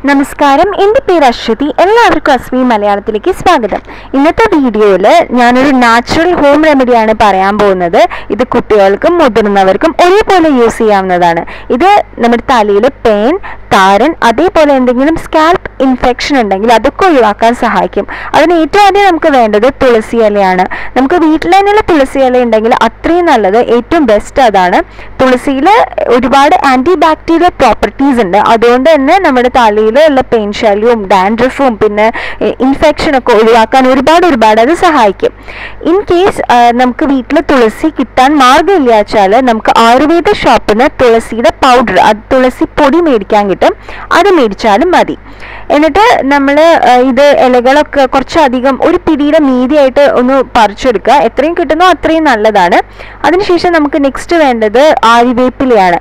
നമസ്കാരം, എൻ്റെ പേര് അശ്വതി. എല്ലാവർക്കും അസ്വി മലയാളത്തിലേക്ക് സ്വാഗതം. ഇന്നത്തെ വീഡിയോയിൽ ഞാനൊരു നാച്ചുറൽ ഹോം റെമഡിയാണ് പറയാൻ പോകുന്നത്. ഇത് കുട്ടികൾക്കും മുതിർന്നവർക്കും ഒരേപോലെ യൂസ് ചെയ്യാവുന്നതാണ്. ഇത് നമ്മുടെ തലയിൽ പെയിൻ, താരൻ, അതേപോലെ എന്തെങ്കിലും സ്കാൽപ്പ് ഇൻഫെക്ഷൻ ഉണ്ടെങ്കിൽ അതൊക്കെ ഒഴിവാക്കാൻ സഹായിക്കും. അതിന് ഏറ്റവും ആദ്യം നമുക്ക് വേണ്ടത് തുളസി ഇലയാണ്. നമുക്ക് വീട്ടിൽ തന്നെയുള്ള തുളസി ഇല ഉണ്ടെങ്കിൽ അത്രയും നല്ലത്, ഏറ്റവും ബെസ്റ്റ് അതാണ്. തുളസിയിൽ ഒരുപാട് ആൻറ്റി ബാക്ടീരിയൽ പ്രോപ്പർട്ടീസ് ഉണ്ട്. അതുകൊണ്ട് തന്നെ നമ്മുടെ തലയിലുള്ള പെയിൻ ശല്യവും ഡാൻഡ്രഫും പിന്നെ ഇൻഫെക്ഷനൊക്കെ ഒഴിവാക്കാൻ ഒരുപാട് അത് സഹായിക്കും. ഇൻ കേസ് നമുക്ക് വീട്ടിൽ തുളസി കിട്ടാൻ മാർഗ്ഗമില്ല വെച്ചാൽ നമുക്ക് ആയുർവേദ ഷോപ്പിൽ നിന്ന് തുളസിയുടെ പൗഡർ, തുളസി പൊടി മേടിക്കാൻ കിട്ടും. അത് മേടിച്ചാലും മതി. എന്നിട്ട് നമ്മൾ ഇത് ഇലകളൊക്കെ കുറച്ചധികം ഒരു പിടിയുടെ മീതിയായിട്ട് ഒന്ന് പറിച്ചെടുക്കുക. എത്രയും കിട്ടുന്നോ അത്രയും നല്ലതാണ്. അതിനുശേഷം നമുക്ക് നെക്സ്റ്റ് വേണ്ടത് ആര്യവേപ്പിലയാണ്.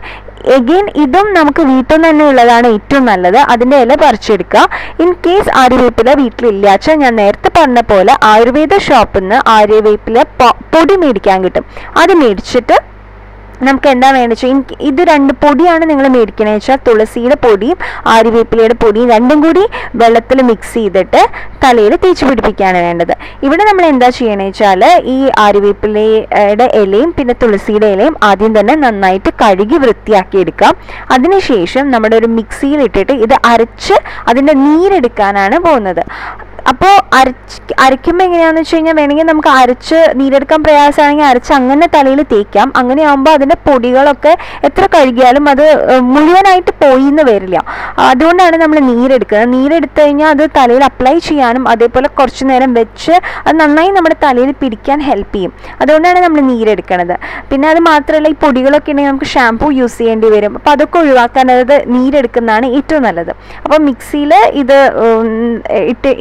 എഗെയിൻ ഇതും നമുക്ക് വീട്ടിൽ നിന്ന് തന്നെ ഉള്ളതാണ് ഏറ്റവും നല്ലത്. അതിൻ്റെ ഇല പറിച്ചെടുക്കുക. ഇൻ കേസ് ആര്യവേപ്പില വീട്ടിലില്ലാച്ചാൽ ഞാൻ നേരത്തെ പറഞ്ഞ പോലെ ആയുർവേദ ഷോപ്പിൽ നിന്ന് ആര്യവേപ്പില പൊടി മേടിക്കാൻ കിട്ടും. അത് മേടിച്ചിട്ട് നമുക്ക് എന്താ വേണ്ടത് വെച്ചാൽ, ഇത് രണ്ട് പൊടിയാണ് നിങ്ങൾ മേടിക്കണമെന്ന് വെച്ചാൽ തുളസിയുടെ പൊടിയും ആര്യവേപ്പിലയുടെ പൊടിയും രണ്ടും കൂടി വെള്ളത്തിൽ മിക്സ് ചെയ്തിട്ട് തലയിൽ തേച്ച് പിടിപ്പിക്കുകയാണ് വേണ്ടത്. ഇവിടെ നമ്മൾ എന്താ ചെയ്യണമെന്ന് വെച്ചാൽ, ഈ ആര്യവേപ്പിലയുടെ ഇലയും പിന്നെ തുളസിയുടെ ഇലയും ആദ്യം തന്നെ നന്നായിട്ട് കഴുകി വൃത്തിയാക്കി എടുക്കാം. അതിനുശേഷം നമ്മുടെ ഒരു മിക്സിയിൽ ഇട്ടിട്ട് ഇത് അരച്ച് അതിൻ്റെ നീരെടുക്കാനാണ് പോകുന്നത്. അപ്പോൾ അരയ്ക്കുമ്പോൾ എങ്ങനെയാണെന്ന് വെച്ച് കഴിഞ്ഞാൽ, വേണമെങ്കിൽ നമുക്ക് അരച്ച് നീരെടുക്കാൻ പ്രയാസമാണെങ്കിൽ അരച്ച് അങ്ങനെ തലയിൽ തേക്കാം. അങ്ങനെ ആകുമ്പോൾ അതിൻ്റെ പൊടികളൊക്കെ എത്ര കഴുകിയാലും അത് മുഴുവനായിട്ട് പോയി എന്ന് വരില്ല. അതുകൊണ്ടാണ് നമ്മൾ നീരെടുക്കുന്നത്. നീരെടുത്ത് കഴിഞ്ഞാൽ അത് തലയിൽ അപ്ലൈ ചെയ്യാനും അതേപോലെ കുറച്ച് നേരം വെച്ച് അത് നന്നായി നമ്മുടെ തലയിൽ പിടിക്കാൻ ഹെൽപ്പ് ചെയ്യും. അതുകൊണ്ടാണ് നമ്മൾ നീരെടുക്കുന്നത്. പിന്നെ അത് മാത്രമല്ല, ഈ പൊടികളൊക്കെ ഉണ്ടെങ്കിൽ നമുക്ക് ഷാംപൂ യൂസ് ചെയ്യേണ്ടി വരും. അപ്പോൾ അതൊക്കെ ഒഴിവാക്കാൻ അത് നീരെടുക്കുന്നതാണ് ഏറ്റവും നല്ലത്. അപ്പോൾ മിക്സിയിൽ ഇത്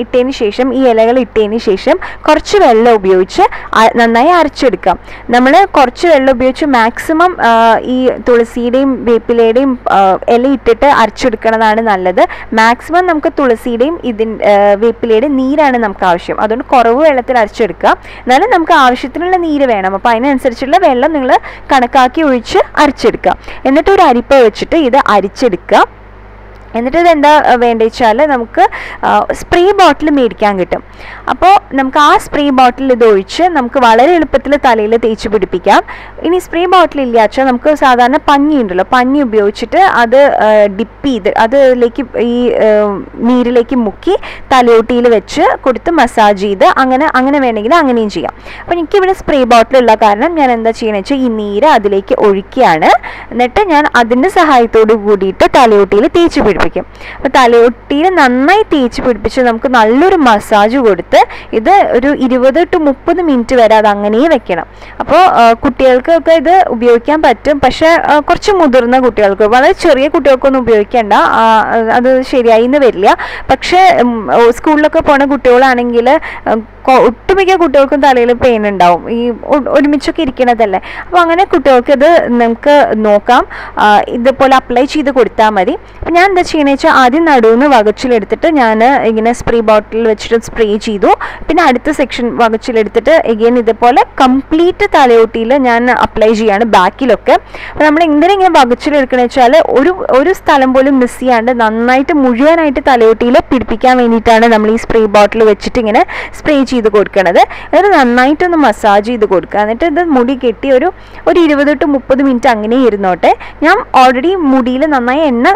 ഇട്ടതിന് ശേഷം, ഈ ഇലകൾ ഇട്ടതിന് ശേഷം കുറച്ച് വെള്ളം ഉപയോഗിച്ച് നന്നായി അരച്ചെടുക്കാം. നമ്മൾ കുറച്ച് വെള്ളം ഉപയോഗിച്ച് മാക്സിമം ഈ തുളസിയുടെയും വേപ്പിലയുടെയും ഇല ഇട്ടിട്ട് അരച്ചെടുക്കുന്നതാണ് നല്ലത്. മാക്സിമം നമുക്ക് തുളസിയുടെയും വേപ്പിലയുടെയും നീരാണ് നമുക്ക് ആവശ്യം. അതുകൊണ്ട് കുറവ് വെള്ളത്തിൽ അരച്ചെടുക്കുക. എന്നാലും നമുക്ക് ആവശ്യത്തിനുള്ള നീര് വേണം. അപ്പോൾ അതിനനുസരിച്ചുള്ള വെള്ളം നിങ്ങൾ കണക്കാക്കി ഒഴിച്ച് അരച്ചെടുക്കുക. എന്നിട്ട് ഒരു അരിപ്പ വെച്ചിട്ട് ഇത് അരിച്ചെടുക്കുക. എന്നിട്ട് ഇതെന്താ വേണ്ടത് വെച്ചാൽ, നമുക്ക് സ്പ്രേ ബോട്ടിൽ മേടിക്കാൻ കിട്ടും. അപ്പോൾ നമുക്ക് ആ സ്പ്രേ ബോട്ടിൽ ഇത് ഒഴിച്ച് നമുക്ക് വളരെ എളുപ്പത്തിൽ തലയിൽ തേച്ച് പിടിപ്പിക്കാം. ഇനി സ്പ്രേ ബോട്ടിൽ ഇല്ല വെച്ചാൽ നമുക്ക് സാധാരണ പഞ്ഞി ഉണ്ടല്ലോ, പഞ്ഞി ഉപയോഗിച്ചിട്ട് അത് ഡിപ്പ് ചെയ്ത് അതിലേക്ക് ഈ നീരിലേക്ക് മുക്കി തലയോട്ടിയിൽ വെച്ച് കൊടുത്ത് മസാജ് ചെയ്ത് അങ്ങനെ വേണമെങ്കിൽ അങ്ങനെയും ചെയ്യാം. അപ്പോൾ എനിക്കിവിടെ സ്പ്രേ ബോട്ടിലുള്ള കാരണം ഞാൻ എന്താ ചെയ്യണമെന്ന് വെച്ചാൽ, ഈ നീര് അതിലേക്ക് ഒഴിക്കുകയാണ്. എന്നിട്ട് ഞാൻ അതിൻ്റെ സഹായത്തോട് കൂടിയിട്ട് തലയോട്ടിയിൽ തേച്ച് പിടിപ്പിക്കും. അപ്പോൾ തലയൊട്ടിയിൽ നന്നായി തേച്ച് പിടിപ്പിച്ച് നമുക്ക് നല്ലൊരു മസാജ് കൊടുത്ത് ഇത് ഒരു 20 to 30 മിനിറ്റ് വരെ അത് അങ്ങനെ വെക്കണം. അപ്പോൾ കുട്ടികൾക്കൊക്കെ ഇത് ഉപയോഗിക്കാൻ പറ്റും. പക്ഷേ കുറച്ച് മുതിർന്ന കുട്ടികൾക്ക്, വളരെ ചെറിയ കുട്ടികൾക്കൊന്നും ഉപയോഗിക്കേണ്ട, അത് ശരിയായി എന്ന് വരില്ല. പക്ഷേ സ്കൂളിലൊക്കെ പോണ കുട്ടികളാണെങ്കിൽ ഒട്ടുമിക്ക കുട്ടികൾക്കും തലയിൽ പെയിൻ ഉണ്ടാവും, ഈ ഒരുമിച്ചൊക്കെ ഇരിക്കണതല്ലേ. അപ്പോൾ അങ്ങനെ കുട്ടികൾക്ക് ഇത് നമുക്ക് നോക്കാം. ഇതുപോലെ അപ്ലൈ ചെയ്ത് കൊടുത്താൽ മതി. അപ്പോൾ ഞാൻ എന്താ ചെയ്യണമെന്ന് വെച്ചാൽ, ആദ്യം നടുവിന്ന് വകച്ചിലെടുത്തിട്ട് ഞാൻ ഇങ്ങനെ സ്പ്രേ ബോട്ടിൽ വെച്ചിട്ട് സ്പ്രേ ചെയ്തു. പിന്നെ അടുത്ത സെക്ഷൻ വകച്ചിലെടുത്തിട്ട് എഗെയിൻ ഇതുപോലെ കംപ്ലീറ്റ് തലയോട്ടിയിൽ ഞാൻ അപ്ലൈ ചെയ്യാണ്, ബാക്കിലൊക്കെ. അപ്പോൾ നമ്മൾ ഇങ്ങനെ വകച്ചിലെടുക്കണമെന്ന് വെച്ചാൽ ഒരു സ്ഥലം പോലും മിസ് ചെയ്യാണ്ട് നന്നായിട്ട് മുഴുവനായിട്ട് തലയോട്ടിയിൽ പിടിപ്പിക്കാൻ വേണ്ടിയിട്ടാണ് നമ്മൾ ഈ സ്പ്രേ ബോട്ടിൽ വെച്ചിട്ട് ഇങ്ങനെ സ്പ്രേ ചെയ്ത് കൊടുക്കണത്. എന്നിട്ട് നന്നായിട്ടൊന്ന് മസാജ് ചെയ്ത് കൊടുക്കുക. എന്നിട്ട് ഇത് മുടി കെട്ടി ഒരു 20 to 30 മിനിറ്റ് അങ്ങനെ ഇരുന്നോട്ടെ. ഞാൻ ഓൾറെഡി മുടിയിൽ നന്നായി എണ്ണ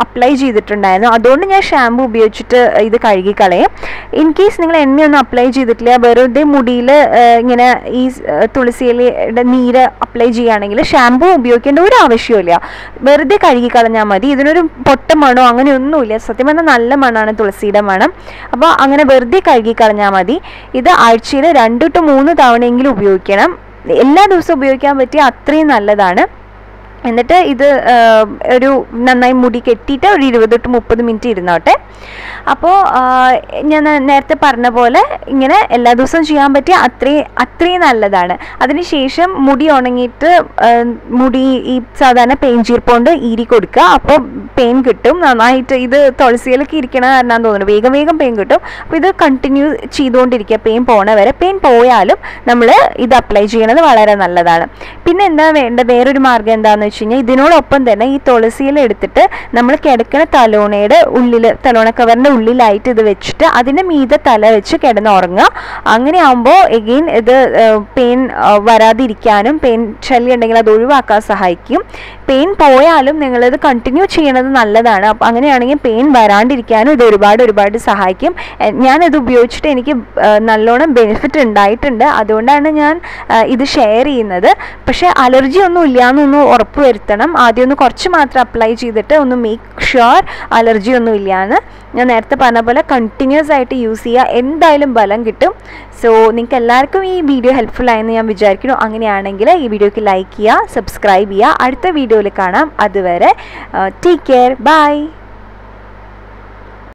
അപ്ലൈ ചെയ്തിട്ടുണ്ടായിരുന്നു. അതുകൊണ്ട് ഞാൻ ഷാമ്പു ഉപയോഗിച്ചിട്ട് ഇത് കഴുകി കളയും. ഇൻ കേസ് നിങ്ങൾ എണ്ണയൊന്നും അപ്ലൈ ചെയ്തിട്ടില്ല, വെറുതെ മുടിയിൽ ഇങ്ങനെ ഈ തുളസിയിലയുടെ നീര് അപ്ലൈ ചെയ്യുകയാണെങ്കിൽ ഷാമ്പു ഉപയോഗിക്കേണ്ട ഒരു ആവശ്യമില്ല. വെറുതെ കഴുകി കളഞ്ഞാൽ മതി. ഇതിനൊരു പൊട്ട മണോ അങ്ങനെയൊന്നുമില്ല. സത്യം പറഞ്ഞാൽ നല്ല മണമാണ് തുളസിയുടെ മണം. അപ്പോൾ അങ്ങനെ വെറുതെ കഴുകി കളഞ്ഞാൽ മതി. ഇത് ആഴ്ചയിൽ 2 to 3 തവണയെങ്കിലും ഉപയോഗിക്കണം. എല്ലാ ദിവസവും ഉപയോഗിക്കാൻ പറ്റിയ അത്രയും നല്ലതാണ്. എന്നിട്ട് ഇത് ഒരു നന്നായി മുടി കെട്ടിയിട്ട് ഒരു 20 to 30 മിനിറ്റ് ഇരുന്നോട്ടെ. അപ്പോൾ ഞാൻ നേരത്തെ പറഞ്ഞ പോലെ ഇങ്ങനെ എല്ലാ ദിവസവും ചെയ്യാൻ പറ്റിയ അത്രയും നല്ലതാണ്. അതിനുശേഷം മുടി ഉണങ്ങിയിട്ട് മുടി ഈ സാധാരണ പെയിൻ ചീർപ്പുകൊണ്ട് ഈരി കൊടുക്കുക. അപ്പോൾ പെയിൻ കിട്ടും നന്നായിട്ട്. ഇത് തുളസിയിലൊക്കെ ഇരിക്കണ കാരണം തോന്നുന്നു വേഗം പെയിൻ കിട്ടും. അപ്പോൾ ഇത് കണ്ടിന്യൂ ചെയ്തുകൊണ്ടിരിക്കുക പെയിൻ പോണ വരെ. പെയിൻ പോയാലും നമ്മൾ ഇത് അപ്ലൈ ചെയ്യണത് വളരെ നല്ലതാണ്. പിന്നെ എന്താ വേണ്ട വേറൊരു മാർഗ്ഗം എന്താണെന്ന് വെച്ച് കഴിഞ്ഞാൽ ഇതിനോടൊപ്പം തന്നെ ഈ തുളസിയില എടുത്തിട്ട് നമ്മൾ കിടക്കുന്ന തലോണയുടെ ഉള്ളിൽ, തലോണ കവറിൻ്റെ ഉള്ളിലായിട്ട് ഇത് വെച്ചിട്ട് അതിൻ്റെ മീതെ തല വെച്ച് കിടന്നുറങ്ങുക. അങ്ങനെ ആകുമ്പോൾ എഗെയിൻ ഇത് പെയിൻ വരാതിരിക്കാനും പെയിൻ ശല്യം ഉണ്ടെങ്കിൽ അത് ഒഴിവാക്കാൻ സഹായിക്കും. പെയിൻ പോയാലും നിങ്ങളിത് കണ്ടിന്യൂ ചെയ്യണത് നല്ലതാണ്. അപ്പം അങ്ങനെയാണെങ്കിൽ പെയിൻ വരാണ്ടിരിക്കാനും ഇത് ഒരുപാട് സഹായിക്കും. ഞാനിത് ഉപയോഗിച്ചിട്ട് എനിക്ക് നല്ലോണം ബെനിഫിറ്റ് ഉണ്ടായിട്ടുണ്ട്. അതുകൊണ്ടാണ് ഞാൻ ഇത് ഷെയർ ചെയ്യുന്നത്. പക്ഷേ അലർജി ഒന്നും ഇല്ലയെന്നൊന്ന് ഉറപ്പ് വരുത്തണം. ആദ്യം ഒന്ന് കുറച്ച് മാത്രം അപ്ലൈ ചെയ്തിട്ട് ഒന്ന് മേക്ക് ഷുവർ അലർജി ഒന്നും ഇല്ലയെന്ന്. ഞാൻ നേരത്തെ പറഞ്ഞ പോലെ കണ്ടിന്യൂസ് ആയിട്ട് യൂസ് ചെയ്യുക, എന്തായാലും ബലം കിട്ടും. സോ നിങ്ങൾക്ക് എല്ലാവർക്കും ഈ വീഡിയോ ഹെൽപ്ഫുൾ ആയെന്ന് ഞാൻ വിചാരിക്കുന്നു. അങ്ങനെയാണെങ്കിൽ ഈ വീഡിയോക്ക് ലൈക്ക് ചെയ്യുക, സബ്സ്ക്രൈബ് ചെയ്യുക. അടുത്ത വീഡിയോയിൽ കാണാം. അതുവരെ ടേക്ക് കെയർ, ബൈ.